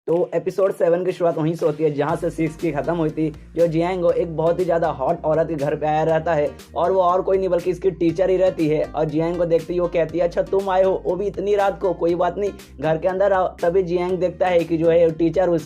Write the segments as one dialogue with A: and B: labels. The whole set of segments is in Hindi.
A: तो एपिसोड 7 की शुरुआत वहीं से होती है जहां से 6 की खत्म हुई थी। जो जियांगो एक बहुत ही ज्यादा हॉट औरत के घर पे आया रहता है और वो और कोई नहीं बल्कि इसकी टीचर ही रहती है। और जियांग को देखते ही वो कहती है अच्छा तुम आए हो, वो भी इतनी रात को, कोई बात नहीं घर के अंदर आओ। तभी जियांग देखता है कि जो है टीचर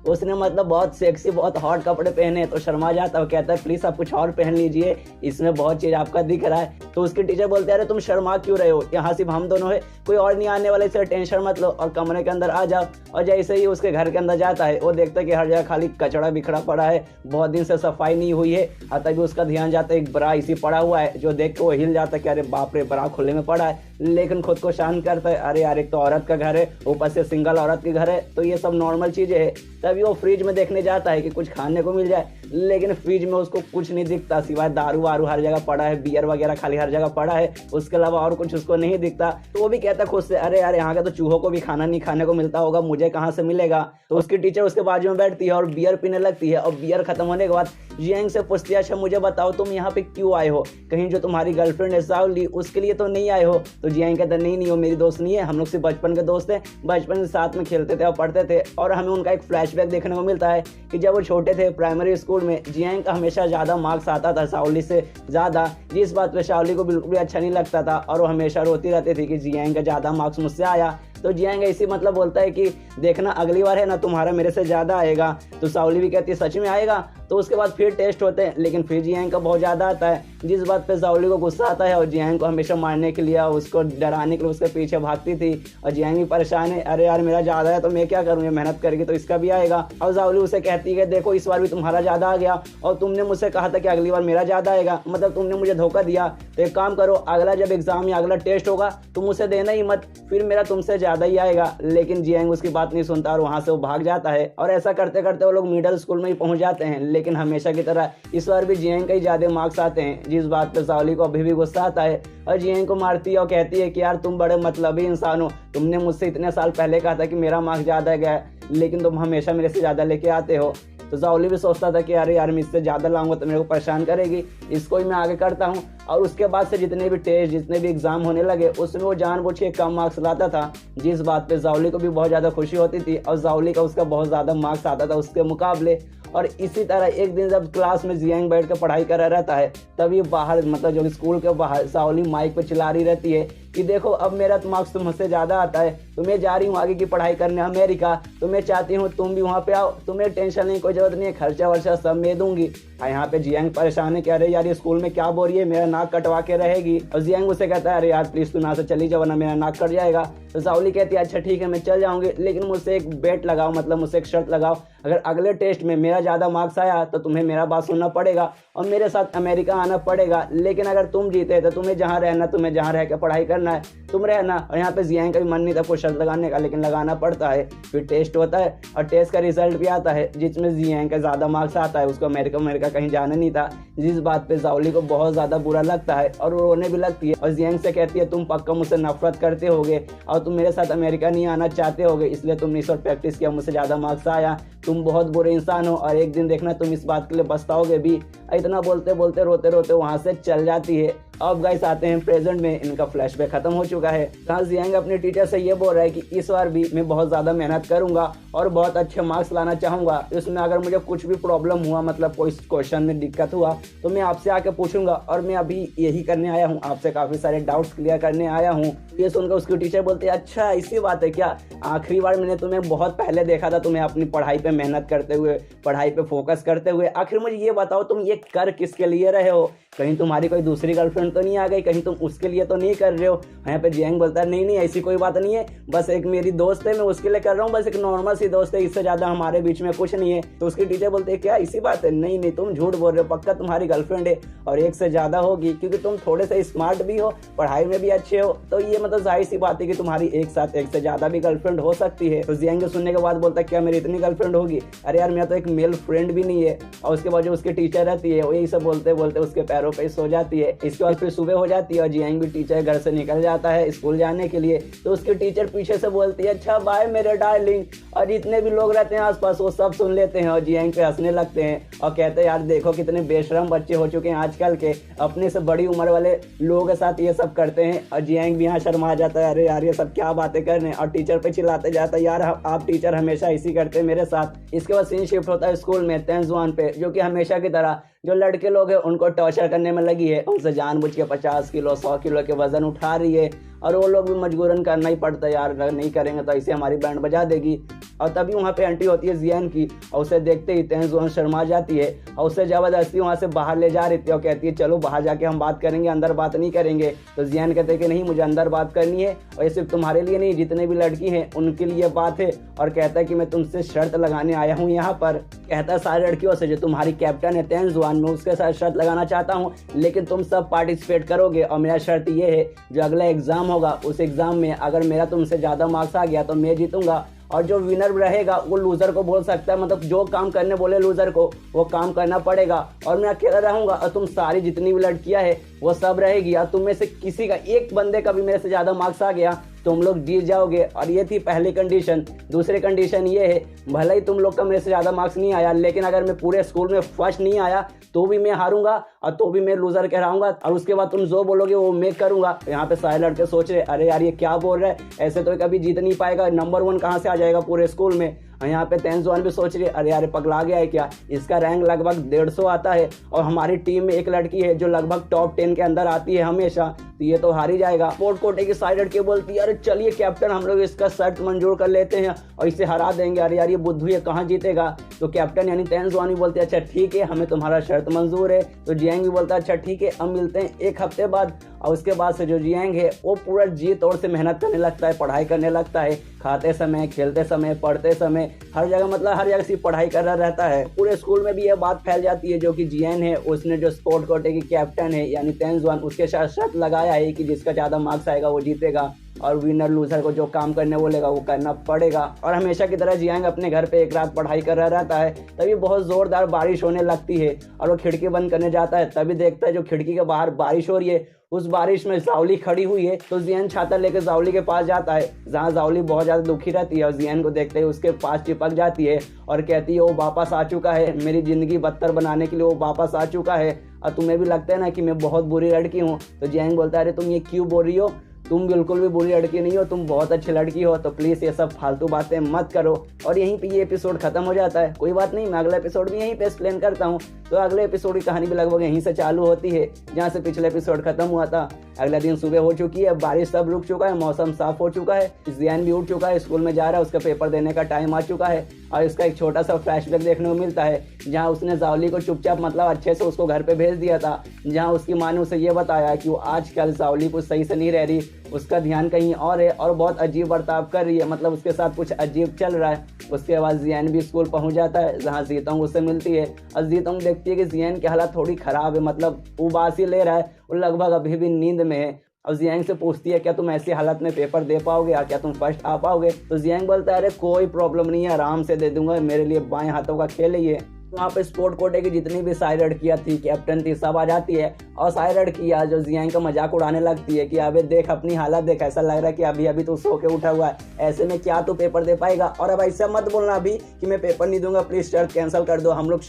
A: उसने मतलब बहुत सेक्सी बहुत हॉट कपड़े पहने तो शर्मा जाता है। वो कहता है प्लीज आप कुछ और पहन लीजिए, इसमें बहुत चीज आपका दिख रहा है। तो उसकी टीचर बोलते हैं अरे तुम शर्मा क्यों रहे हो, यहाँ सिर्फ हम दोनों है, कोई और नहीं आने वाला, इसलिए टेंशन मत लो और कमरे के अंदर आ जाओ। और जैसे ही उसके घर के अंदर जाता है वो देखता है कि हर जगह खाली कचड़ा बिखरा पड़ा है, बहुत दिन से सफाई नहीं हुई है। और तभी उसका ध्यान जाता है एक ब्रा इसी पड़ा हुआ है, जो देख के वो हिल जाता है कि अरे बाप रे ब्रा खुले में पड़ा है। लेकिन खुद को शांत करता है, अरे यार एक तो औरत का घर है, ऊपर से सिंगल औरत के घर है, तो ये सब नॉर्मल चीजें है। तभी वो फ्रिज में देखने जाता है कि कुछ खाने को मिल जाए, लेकिन फ्रिज में उसको कुछ नहीं दिखता सिवाय दारू वारू हर जगह पड़ा है, बियर वगैरह खाली हर जगह पड़ा है, उसके अलावा और कुछ उसको नहीं दिखता। तो वो भी कहता खुद से अरे यार यहाँ का तो चूहों को भी खाना नहीं खाने को मिलता होगा, मुझे कहाँ से मिलेगा। तो उसकी टीचर उसके बाजू में बैठती है और बियर पीने लगती है। और बियर खत्म होने के बाद जियांग से पूछती है अच्छा मुझे बताओ तुम यहाँ पे क्यों आए हो, कहीं जो तुम्हारी गर्लफ्रेंड है साओली उसके लिए तो नहीं आए हो। तो जियांग कहता नहीं वो मेरी दोस्त नहीं है, हम लोग सिर्फ बचपन के दोस्त हैं, बचपन में साथ में खेलते थे और पढ़ते थे। और हमें उनका एक फ्लैशबैक देखने को मिलता है कि जब वो छोटे थे प्राइमरी स्कूल में जियांग का हमेशा ज्यादा मार्क्स आता था साओली से ज्यादा, जिस बात पे साओली को बिल्कुल भी अच्छा नहीं लगता था और वो हमेशा रोती रहती थी कि जियांग का ज्यादा मार्क्स मुझसे आया। तो जियांग इसी मतलब बोलता है कि देखना अगली बार है ना तुम्हारा मेरे से ज्यादा आएगा। तो साओली भी कहती है सच में आएगा। तो उसके बाद फिर टेस्ट होते हैं, लेकिन फिर जियांग का बहुत ज्यादा आता है, जिस बात पे साओली को गुस्सा आता है और जियांग को हमेशा मारने के लिए उसको डराने के लिए उसके पीछे भागती थी। और जियांग भी परेशान है, अरे यार मेरा ज्यादा है तो मैं क्या करूँ, मेहनत करेगी तो इसका भी आएगा। और साओली उसे कहती है देखो इस बार भी तुम्हारा ज्यादा आ गया और तुमने मुझसे कहा था कि अगली बार मेरा ज्यादा आएगा, मतलब तुमने मुझे धोखा दिया। तो एक काम करो अगला जब एग्जाम या अगला टेस्ट होगा तुम उसे देना ही मत, फिर मेरा तुमसे ज्यादा ही आएगा। लेकिन जियांग उसकी बात नहीं सुनता और वहां से वो भाग जाता है। और ऐसा करते करते वो लोग मिडिल स्कूल में ही पहुंच जाते हैं, लेकिन हमेशा की तरह इस बार भी जियांग का ही ज्यादा मार्क्स आते हैं, जिस बात पे साओली को अभी भी गुस्सा आता है और जियांग को मारती है और कहती है कि यार तुम बड़े मतलबी इंसान हो, तुमने मुझसे इतने साल पहले कहा था कि मेरा मार्क्स ज्यादा गया लेकिन तुम हमेशा मेरे से ज्यादा लेके आते हो। तो साओली भी सोचता था कि अरे यार मैं इससे ज्यादा लाऊंगा तो मेरे को परेशान करेगी, इसको ही मैं आगे करता हूँ। और उसके बाद से जितने भी टेस्ट जितने भी एग्जाम होने लगे उसमें वो जानबूझ के कम मार्क्स लाता था, जिस बात पे साओली को भी बहुत ज्यादा खुशी होती थी और साओली का उसका बहुत ज्यादा मार्क्स आता था उसके मुकाबले। और इसी तरह एक दिन जब क्लास में जियांग बैठ कर पढ़ाई कर रहता है तभी बाहर मतलब जो स्कूल के बाहर साओली माइक पे चिल्ला रही रहती है कि देखो अब मेरा मार्क्स तुमसे ज्यादा आता है, तो मैं जा रही हूँ आगे की पढ़ाई करने अमेरिका, तो मैं चाहती हूँ तुम भी वहाँ पे आओ, तुम्हें टेंशन नहीं कोई जरूरत नहीं है, खर्चा वर्चा सब मैं दूंगी। यहाँ पे जियांग परेशान है कि अरे यार ये स्कूल में क्या बोल रही है, मेरा नाक कटवा के रहेगी। और जियांग उसे कहता है अरे यार प्लीज तुम यहाँ से चली जाओ ना मेरा नाक कट जाएगा। तो साओली कहती है अच्छा ठीक है मैं चल जाऊंगी, लेकिन मुझसे एक बेट लगाओ, मतलब मुझसे एक शर्त लगाओ, अगर अगले टेस्ट में मेरा ज्यादा मार्क्स आया तो तुम्हें मेरा बात सुनना पड़ेगा और मेरे साथ अमेरिका आना पड़ेगा, लेकिन अगर तुम जीते तो तुम्हें जहाँ रहना तुम्हें जहाँ रह के पढ़ाई करना है तुम रहना। और यहाँ पे जियांग का भी मन नहीं था कोई शर्त लगाने का, लेकिन लगाना पड़ता है। फिर टेस्ट होता है और टेस्ट का रिजल्ट भी आता है जिसमें जियांग का ज्यादा मार्क्स आता है, उसको अमेरिका कहीं जाना नहीं था, जिस बात पे साओली को बहुत ज्यादा बुरा लगता है और वो रोने भी लगती है। और जियांग से कहती है तुम पक्का मुझसे नफरत करते होगे और तुम मेरे साथ अमेरिका नहीं आना चाहते होगे, इसलिए तुमने इस वक्त प्रैक्टिस किया, मुझसे ज्यादा मार्क्स आया, तुम बहुत बुरे इंसान हो और एक दिन देखना तुम इस बात के लिए पछताओगे भी। इतना बोलते बोलते रोते रोते वहां से चल जाती है। अब गाइस आते हैं प्रेजेंट में, इनका फ्लैशबैक खत्म हो चुका है। कहाँ जियांग अपने टीचर से ये बोल रहा है कि इस बार भी मैं बहुत ज्यादा मेहनत करूंगा और बहुत अच्छे मार्क्स लाना चाहूंगा, इसमें अगर मुझे कुछ भी प्रॉब्लम हुआ मतलब कोई क्वेश्चन में दिक्कत हुआ तो मैं आपसे आके पूछूंगा और मैं अभी यही करने आया हूँ, आपसे काफी सारे डाउट्स क्लियर करने आया हूँ। ये सुनकर उसकी टीचर बोलते हैं अच्छा इसी बात है क्या, आखिरी बार मैंने तुम्हें बहुत पहले देखा था तुम्हें अपनी पढ़ाई पे मेहनत करते हुए, पढ़ाई पे फोकस करते हुए, आखिर मुझे ये बताओ तुम ये कर किसके लिए रहे हो, कहीं तुम्हारी कोई दूसरी गर्लफ्रेंड तो नहीं आ गई, कहीं तुम उसके लिए तो नहीं कर रहे हो। यहाँ पे जियांग बोलता है नहीं ऐसी कोई बात नहीं है, बस एक मेरी दोस्त है मैं उसके लिए कर रहा हूँ, बस एक नॉर्मल सी दोस्त है, इससे ज्यादा हमारे बीच में कुछ नहीं है। तो उसकी टीचर बोलते हैं क्या इसी बात है, नहीं तुम झूठ बोल रहे हो, पक्का तुम्हारी गर्लफ्रेंड है और एक से ज्यादा होगी, क्योंकि तुम थोड़े से स्मार्ट भी हो, पढ़ाई में भी अच्छे हो, तो ये मतलब जाहिर सी बात है कि तुम्हारी एक साथ एक से ज्यादा भी गर्लफ्रेंड हो सकती है। तो जियांग सुनने के बाद बोलता है क्या मेरी इतनी गर्लफ्रेंड होगी, अरे यार मेरा तो एक मेल फ्रेंड भी नहीं है। और उसके बाद जो उसकी टीचर रहती है वो यही सब बोलते बोलते उसके पैरों पे सो जाती है। इसके बाद फिर सुबह हो जाती है और जियांग भी टीचर घर से निकल जाता है है स्कूल जाने के लिए, तो उसकी टीचर पीछे से बोलती है अच्छा बाय मेरे डार्लिंग, और जितने भी लोग रहते हैं आसपास वो सब सुन लेते हैं और जियांग पे हंसने लगते हैं और कहते हैं यार देखो कितने बेशरम बच्चे हो चुके हैं आजकल के, अपने से बड़ी उम्र वाले लोगों के साथ ये सब करते हैं। और जियांग भी यहाँ शर्मा जाता है, अरे यार ये सब क्या बातें कर रहे हैं, और टीचर पे चिल्लाते जाता है यार आप टीचर हमेशा इसी करते हैं मेरे साथ। इसके बाद सीन शिफ्ट होता है स्कूल में तेंजुआन पे, जो कि हमेशा की तरह जो लड़के लोग हैं उनको टॉर्चर करने में लगी है, उनसे जानबूझ के 50 किलो 100 किलो के वजन उठा रही है, और वो लोग भी मजबूरन करना ही पड़ता है यार, अगर नहीं करेंगे तो ऐसे हमारी बैंड बजा देगी। और तभी वहाँ पे एंट्री होती है जियान की, और उसे देखते ही तेंजुआन शर्मा जाती है और उसे ज़बरदस्ती वहाँ से बाहर ले जा रही थी और कहती है चलो बाहर जाके हम बात करेंगे, अंदर बात नहीं करेंगे। तो जियान कहते हैं कि नहीं मुझे अंदर बात करनी है, और ये सिर्फ तुम्हारे लिए नहीं जितने भी लड़की हैं उनके लिए बात है। और कहता है कि मैं तुमसे शर्त लगाने आया हूँ यहाँ पर, कहता है सारी लड़कियों से जो तुम्हारी कैप्टन है तेंजुआन, मैं उसके साथ शर्त लगाना चाहता हूँ, लेकिन तुम सब पार्टिसिपेट करोगे और मेरा शर्त ये है जो अगला एग्जाम होगा उस एग्जाम में अगर मेरा तुमसे ज़्यादा मार्क्स आ गया तो मैं जीतूंगा, और जो विनर रहेगा वो लूजर को बोल सकता है, मतलब जो काम करने बोले लूजर को वो काम करना पड़ेगा, और मैं अकेला रहूंगा और तुम सारी जितनी भी लड़कियां हैं वो सब रहेगी, और तुम में से किसी का एक बंदे का भी मेरे से ज़्यादा मार्क्स आ गया तुम लोग जीत जाओगे। और ये थी पहली कंडीशन। दूसरी कंडीशन ये है भले ही तुम लोग का मेरे से ज़्यादा मार्क्स नहीं आया, लेकिन अगर मैं पूरे स्कूल में फर्स्ट नहीं आया तो भी मैं हारूंगा और तो भी मैं लूजर कहलाऊंगा, और उसके बाद तुम जो बोलोगे वो मैं करूंगा। यहाँ पे सारे लड़के सोच रहे अरे यार ये क्या बोल रहा है, ऐसे तो कभी जीत नहीं पाएगा, नंबर 1 कहाँ से आ जाएगा पूरे स्कूल में। और यहाँ पे तेंजुआन भी सोच रही है अरे यार पगला गया है क्या, इसका रैंक लगभग 150 आता है और हमारी टीम में एक लड़की है जो लगभग टॉप 10 के अंदर आती है हमेशा, तो ये तो हार ही जाएगा। स्पोर्ट कोटे की साइड लड़की बोलती है अरे चलिए कैप्टन हम लोग इसका शर्त मंजूर कर लेते हैं और इसे हरा देंगे, अरे यार ये बुद्धू ये कहाँ जीतेगा। तो कैप्टन यानी तेंजुआन भी बोलते हैं अच्छा ठीक है हमें तुम्हारा शर्त मंजूर है। तो जियांग भी बोलता है अच्छा ठीक है अब मिलते हैं 1 हफ्ते बाद। और उसके बाद से जो जियांग है वो पूरा जी तौर से मेहनत करने लगता है, पढ़ाई करने लगता है, खाते समय खेलते समय पढ़ते समय हर जगह, मतलब हर जगह सिर्फ पढ़ाई कर रहा रहता है। पूरे स्कूल में भी यह बात फैल जाती है जो कि जियांग है उसने जो स्पोर्ट कोटे की कैप्टन है यानी तेंजुआन उसके साथ शर्त लगाया है कि जिसका ज़्यादा मार्क्स आएगा वो जीतेगा और विनर लूजर को जो काम करने बोलेगा वो करना पड़ेगा। और हमेशा की तरह जियांग अपने घर पे एक रात पढ़ाई कर रहा रहता है, तभी बहुत ज़ोरदार बारिश होने लगती है और वो खिड़की बंद करने जाता है, तभी देखता है जो खिड़की के बाहर बारिश हो रही है, उस बारिश में जावली खड़ी हुई है। तो जियांग छाता लेकर जावली के पास जाता है जहाँ जावली बहुत ज़्यादा दुखी रहती है और जियांग को देखते ही उसके पास चिपक जाती है और कहती है वो वापस आ चुका है, मेरी ज़िंदगी बदतर बनाने के लिए वो वापस आ चुका है और तुम्हें भी लगता है ना कि मैं बहुत बुरी लड़की हूँ। तो जियांग बोलता है अरे तुम ये क्यों बोल रही हो, तुम बिल्कुल भी बुरी लड़की नहीं हो, तुम बहुत अच्छी लड़की हो, तो प्लीज़ ये सब फालतू बातें मत करो। और यहीं पे ये एपिसोड खत्म हो जाता है। कोई बात नहीं, मैं अगला एपिसोड भी यहीं पे एक्सप्लेन करता हूँ। तो अगले एपिसोड की कहानी भी लगभग यहीं से चालू होती है जहाँ से पिछले एपिसोड खत्म हुआ था। अगला दिन सुबह हो चुकी है, बारिश सब रुक चुका है, मौसम साफ हो चुका है, जियान भी उठ चुका है, स्कूल में जा रहा है, उसका पेपर देने का टाइम आ चुका है और इसका एक छोटा सा फ्लैशबैक देखने को मिलता है जहाँ उसने जावली को चुपचाप मतलब अच्छे से उसको घर पे भेज दिया था, जहाँ उसकी माँ ने उसे ये बताया कि वो आजकल जावली कुछ सही से नहीं रह रही, उसका ध्यान कहीं और है और बहुत अजीब बर्ताव कर रही है, मतलब उसके साथ कुछ अजीब चल रहा है। उसके बाद जियान भी स्कूल पहुंच जाता है जहाँ जीतोंग उससे मिलती है और जीतोंग देखती है कि जियान की हालत थोड़ी ख़राब है, मतलब उबासी ले रहा है, वो लगभग अभी भी नींद में है। और जियांग से पूछती है क्या तुम ऐसी हालत में पेपर दे पाओगे, क्या तुम फर्स्ट आ पाओगे। तो जियांग बोलता है अरे कोई प्रॉब्लम नहीं है, आराम से दे दूंगा, मेरे लिए बाएं हाथों का खेल है ये। वहाँ पे स्पोर्ट कोटे की जितनी भी सारी लड़कियाँ थी, कैप्टन थी, सब आ जाती है और सारी लड़कियाँ जो जियांग का मजाक उड़ाने लगती है कि अबे देख अपनी हालत देख, ऐसा लग रहा है कि अभी अभी तो सो के उठा हुआ है, ऐसे में क्या तू पेपर दे पाएगा, और अब ऐसा मत बोलना अभी कि मैं पेपर नहीं दूंगा, प्लीज शर्त कैंसिल कर दो, हम लोग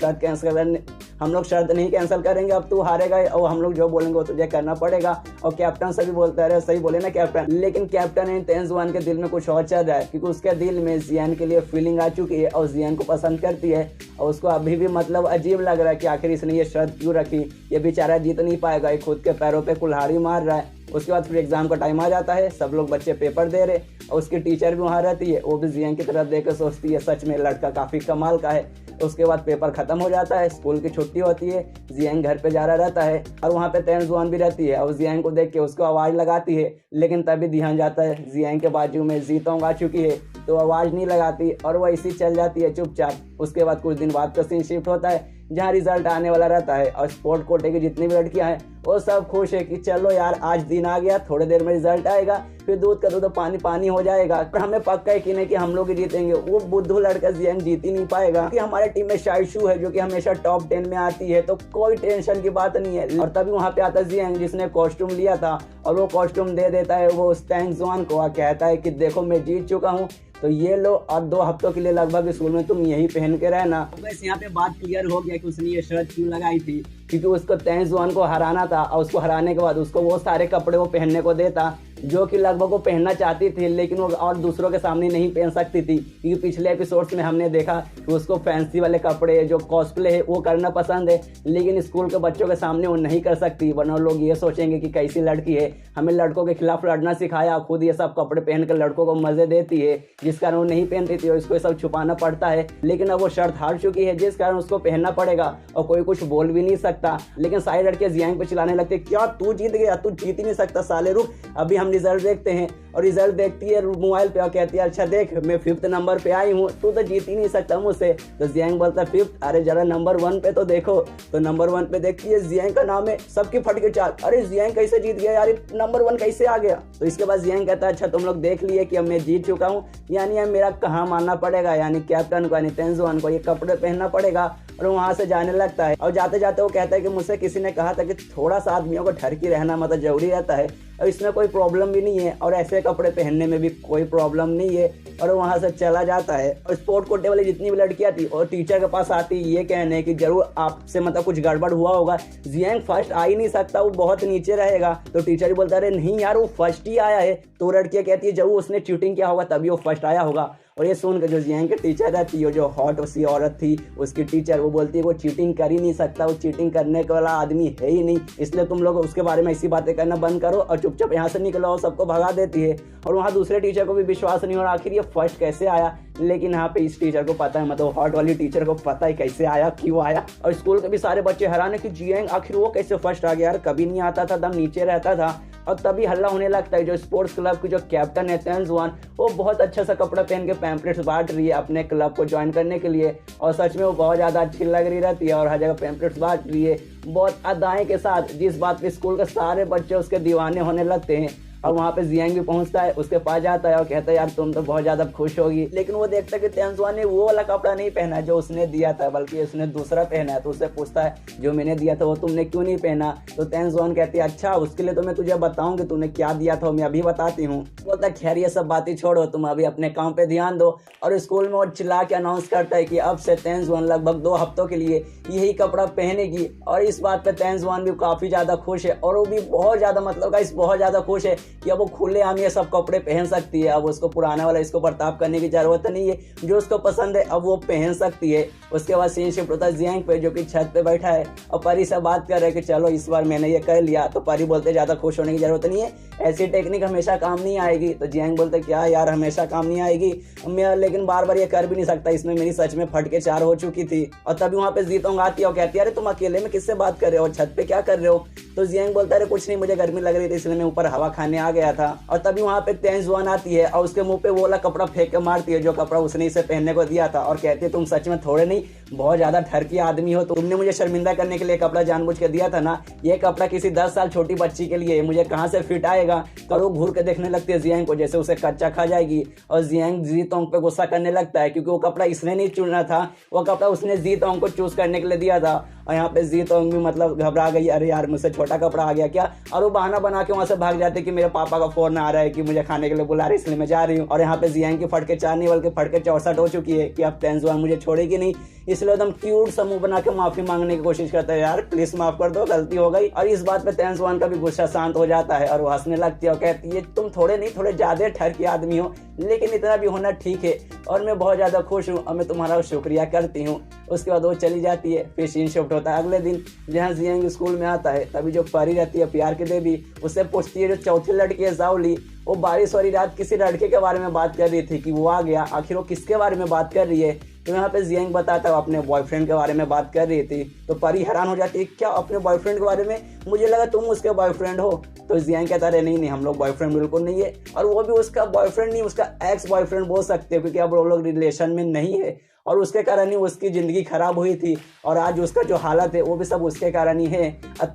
A: शर्त नहीं कैंसिल करेंगे, अब तू हारेगा और हम लोग जो बोलेंगे वो तुझे करना पड़ेगा। और कैप्टन से भी बोलता है सही बोले ना कैप्टन, लेकिन कैप्टन तेंजुआन के दिल में कुछ और चल रहा है क्योंकि उसके दिल में जियान के लिए फीलिंग आ चुकी है और जियान को पसंद करती है और उसको अभी भी मतलब अजीब लग रहा है कि आखिर इसने ये शर्त क्यों रखी, ये बेचारा जीत नहीं पाएगा, ये खुद के पैरों पे कुल्हाड़ी मार रहा है। उसके बाद फिर एग्जाम का टाइम आ जाता है, सब लोग बच्चे पेपर दे रहे और उसकी टीचर भी वहाँ रहती है, वो भी जियांग की तरफ देख कर सोचती है सच में लड़का काफ़ी कमाल का है। उसके बाद पेपर खत्म हो जाता है, स्कूल की छुट्टी होती है, जियांग घर पे जा रहा रहता है और वहाँ पे तेंजुआन भी रहती है और जियांग को देख के उसको आवाज़ लगाती है, लेकिन तभी ध्यान जाता है जियांग के बाजू में जीतोंग आ चुकी है तो आवाज़ नहीं लगाती और वह इसी चल जाती है चुपचाप। उसके बाद कुछ दिन बाद का सीन शिफ्ट होता है जहाँ रिजल्ट आने वाला रहता है। और स्पोर्ट कोटे की जितनी भी लड़कियां हैं वो सब खुश है कि चलो यार आज दिन आ गया, थोड़ी देर में रिजल्ट आएगा, फिर दूध का दूध पानी पानी हो जाएगा। पर हमें पक्का यकीन है कि हम लोग ही जीतेंगे, वो बुद्धू लड़का जियांग जीत ही नहीं पाएगा। कि हमारे टीम में शाइशु है जो कि हमेशा टॉप 10 में आती है, तो कोई टेंशन की बात नहीं है। और तभी वहाँ पे आता जियांग जिसने कॉस्ट्यूम लिया था और वो कॉस्ट्यूम दे देता है वो उस टैंग जुआन को, कहता है कि देखो मैं जीत चुका हूँ, तो ये लो और 2 हफ्तों के लिए लगभग स्कूल में तुम यही पहन के रहना। बस यहाँ पे बात क्लियर हो गया कि उसने ये शर्ट क्यों लगाई थी, क्योंकि उसको तैंग जुआन को हराना था और उसको हराने के बाद उसको वो सारे कपड़े वो पहनने को देता जो कि लगभग वो पहनना चाहती थी, लेकिन वो और दूसरों के सामने नहीं पहन सकती थी। क्योंकि पिछले एपिसोड्स में हमने देखा कि उसको फैंसी वाले कपड़े जो कॉस्प्ले है वो करना पसंद है, लेकिन स्कूल के बच्चों के सामने वो नहीं कर सकती, वरना लोग ये सोचेंगे कि कैसी लड़की है, हमें लड़कों के खिलाफ लड़ना सिखाया, खुद ये सब कपड़े पहन कर लड़कों को मजे देती है, जिस कारण वो नहीं पहनती थी और इसको सब छुपाना पड़ता है। लेकिन अब वो शर्त हार चुकी है, जिस कारण उसको पहनना पड़ेगा और कोई कुछ बोल भी नहीं सकता। लेकिन सारी लड़कियां जियांग पे चिल्लाने लगती, क्या तू जीत गया, तू जीत ही नहीं सकता साले, रुक अभी हम रिजल्ट देखते हैं। और रिजल्ट देखती है मोबाइल पे और कहती है अच्छा देख मैं 5th नंबर पे आई हूँ, तू तो जीत ही नहीं सकता मुझसे। तो जियांग बोलता है 5th, अरे जरा नंबर 1 पे तो देखो। तो नंबर 1 पे देखती है जियांग का नाम है, सबकी फट के चाल, अरे जियांग कैसे जीत गया यार, नंबर 1 कैसे आ गया। तो इसके बाद जियांग कहता है अच्छा तुम लोग देख लिए कि अब मैं जीत चुका हूँ, यानी अब मेरा कहाँ मानना पड़ेगा, यानी कैप्टन को यानी तैंग जुआन को ये कपड़े पहनना पड़ेगा। और वहाँ से जाने लगता है और जाते जाते वो कहता है कि मुझसे किसी ने कहा था कि थोड़ा सा आदमियों को ठर के रहना मतलब जरूरी रहता है, और इसमें कोई प्रॉब्लम भी नहीं है और ऐसे कपड़े पहनने में भी कोई प्रॉब्लम नहीं है। और वहाँ से चला जाता है और स्पोर्ट कोटे वाली जितनी भी लड़कियां थी और टीचर के पास आती ये कहने कि जरूर आपसे मतलब कुछ गड़बड़ हुआ होगा, जियांग फर्स्ट आ ही नहीं सकता, वो बहुत नीचे रहेगा। तो टीचर ही बोलता है अरे नहीं यार वो फर्स्ट ही आया है। तो लड़कियां कहती है जरूर उसने चीटिंग किया होगा तभी वो फर्स्ट आया होगा। और ये सुनकर जो जियांग के टीचर रहती है, जो हॉट सी औरत थी उसकी टीचर, वो बोलती है वो चीटिंग कर ही नहीं सकता, वो चीटिंग करने वाला आदमी है ही नहीं, इसलिए तुम लोग उसके बारे में ऐसी बातें करना बंद करो और चुपचाप यहाँ से निकलो, और सबको भगा देती है। और वहाँ दूसरे टीचर को भी विश्वास नहीं हो रहा आखिर ये फर्स्ट कैसे आया, लेकिन यहाँ पे इस टीचर को पता है, मतलब हॉट वाली टीचर को पता है कैसे आया, क्यों आया। और स्कूल के भी सारे बच्चे हैरान है कि जियांग आखिर वो कैसे फर्स्ट आ गया, यार कभी नहीं आता था, दम नीचे रहता था। और तभी हल्ला होने लगता है, जो स्पोर्ट्स क्लब की जो कैप्टन है तैंग जुआन, वो बहुत अच्छा सा कपड़ा पहन के पैम्पलेट्स बांट रही है अपने क्लब को ज्वाइन करने के लिए, और सच में वो बहुत ज़्यादा अच्छी लग रही रहती है और हर जगह पैम्पलेट्स बांट रही है बहुत अदाएं के साथ, जिस बात पे स्कूल के सारे बच्चे उसके दीवाने होने लगते हैं। और वहाँ पे जियांग भी पहुँचता है, उसके पास जाता है और कहता है यार तुम तो बहुत ज़्यादा खुश होगी, लेकिन वो देखता है कि तैंग जुआन ने वो वाला कपड़ा नहीं पहना जो उसने दिया था, बल्कि उसने दूसरा पहना है। तो उससे पूछता है जो मैंने दिया था वो तुमने क्यों नहीं पहना। तो तैंग जुआन कहती है अच्छा उसके लिए तो मैं तुझे बताऊंगी तूने क्या दिया था, मैं अभी बताती हूँ। बोलता खैर ये सब बातें छोड़ो, तुम अभी अपने काम पे ध्यान दो। और स्कूल में वो चिल्ला के अनाउंस करता है कि अब से तैंग जुआन लगभग 2 हफ्तों के लिए यही कपड़ा पहनेगी। और इस बात पे तैंग जुआन भी काफी ज्यादा खुश है, और वो भी बहुत ज्यादा मतलब गाइस बहुत ज्यादा खुश है कि अब वो खुले ये सब कपड़े पहन सकती है। अब उसको पुराना वाला इसको बर्ताव करने की जरूरत नहीं है, जो उसको पसंद है अब वो पहन सकती है। उसके बाद सीन शिफ्ट होता है जियांग पे, जो कि छत पे बैठा है और परी से बात कर रहे हैं कि चलो इस बार मैंने ये कर लिया। तो परी बोलते ज्यादा खुश होने की जरूरत नहीं है, ऐसी टेक्निक हमेशा काम नहीं आएगी। तो जियांग बोलते क्या यार हमेशा काम नहीं आएगी, मैं लेकिन बार बार ये कर भी नहीं सकता, इसमें मेरी सच में फटके 4 हो चुकी थी। और तभी वहाँ पे जीतोंग आती है और कहती है अरे तुम अकेले में किससे बात कर रहे हो, छत पे क्या कर रहे हो। तो जियांग बोलता है कुछ नहीं, मुझे गर्मी लग रही थी इसलिए मैं ऊपर हवा खाने आ गया था। और तभी वहाँ पे तैंग जुआन आती है और उसके मुंह पे वो वाला कपड़ा फेंक के मारती है जो कपड़ा उसने इसे पहनने को दिया था, और कहती है तुम सच में थोड़े नहीं बहुत ज्यादा ठरकी आदमी हो, तुमने मुझे शर्मिंदा करने के लिए कपड़ा जानबूझ के दिया था ना, ये कपड़ा किसी 10 साल छोटी बच्ची के लिए मुझे कहाँ से फिट आएगा। और वो घूर के देखने लगती है जियांग को जैसे उसे कच्चा खा जाएगी। और जियांग जीतोंग पे गुस्सा करने लगता है क्योंकि वो कपड़ा इसने नहीं चुनना था, वो कपड़ा उसने जीतोंग को चूज करने के लिए दिया था। और यहाँ पे जीतोंग भी मतलब घबरा गई, अरे यार मुझसे छोटा कपड़ा आ गया क्या। और वो बहाना बना के वहाँ से भाग जाते कि मेरे पापा का फोन आ रहा है कि मुझे खाने के लिए बुला रहे इसलिए मैं जा रही हूँ। और यहाँ पे जियांग की फटके 4 नहीं बल्कि फटके 64 हो चुकी है कि अब तैंग जुआन मुझे छोड़ेगी नहीं, इसलिए एकदम क्यूट सा मुंह बना के माफी मांगने की कोशिश करता है, यार प्लीज माफ कर दो गलती हो गई। और इस बात पे तैंग जुआन का भी गुस्सा शांत हो जाता है और वो हंसने लगती है और कहती है तुम थोड़े नहीं थोड़े ज्यादा ठरकी आदमी हो, लेकिन इतना भी होना ठीक है और मैं बहुत ज्यादा खुश हूँ और मैं तुम्हारा शुक्रिया करती हूँ। उसके बाद वो चली जाती है। फिर सीन शिफ्ट होता है अगले दिन जहाँ जियांग स्कूल में आता है। तभी जो परी रहती है प्यार की देवी उससे पूछती है जो चौथी लड़की है जाओली, वो बारिश वाली रात किसी लड़के के बारे में बात कर रही थी कि वो आ गया, आखिर वो किसके बारे में बात कर रही है। तो यहाँ पे जियांग बताता है अपने बॉयफ्रेंड के बारे में बात कर रही थी। तो परी हैरान हो जाती है क्या अपने बॉयफ्रेंड के बारे में, मुझे लगा तुम उसके बॉयफ्रेंड हो। तो जियांग कहता है नहीं हम लोग बॉयफ्रेंड बिल्कुल नहीं है, और वो भी उसका बॉयफ्रेंड नहीं उसका एक्स बॉयफ्रेंड बोल सकते हो क्योंकि अब वो लोग रिलेशन में नहीं है। और उसके कारण ही उसकी ज़िंदगी खराब हुई थी और आज उसका जो हालत है वो भी सब उसके कारण ही है।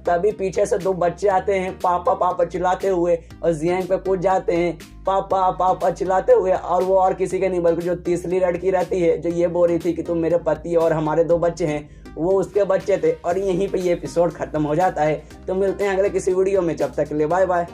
A: तभी पीछे से दो बच्चे आते हैं पापा पापा चिल्लाते हुए और जियांग पे कूद जाते हैं पापा पापा चिल्लाते हुए। और वो और किसी के नहीं बल्कि जो तीसरी लड़की रहती है जो ये बोल रही थी कि तुम मेरे पति और हमारे 2 बच्चे हैं, वो उसके बच्चे थे। और यहीं पे ये एपिसोड खत्म हो जाता है। तो मिलते हैं अगले किसी वीडियो में, जब तक के लिए बाय बाय।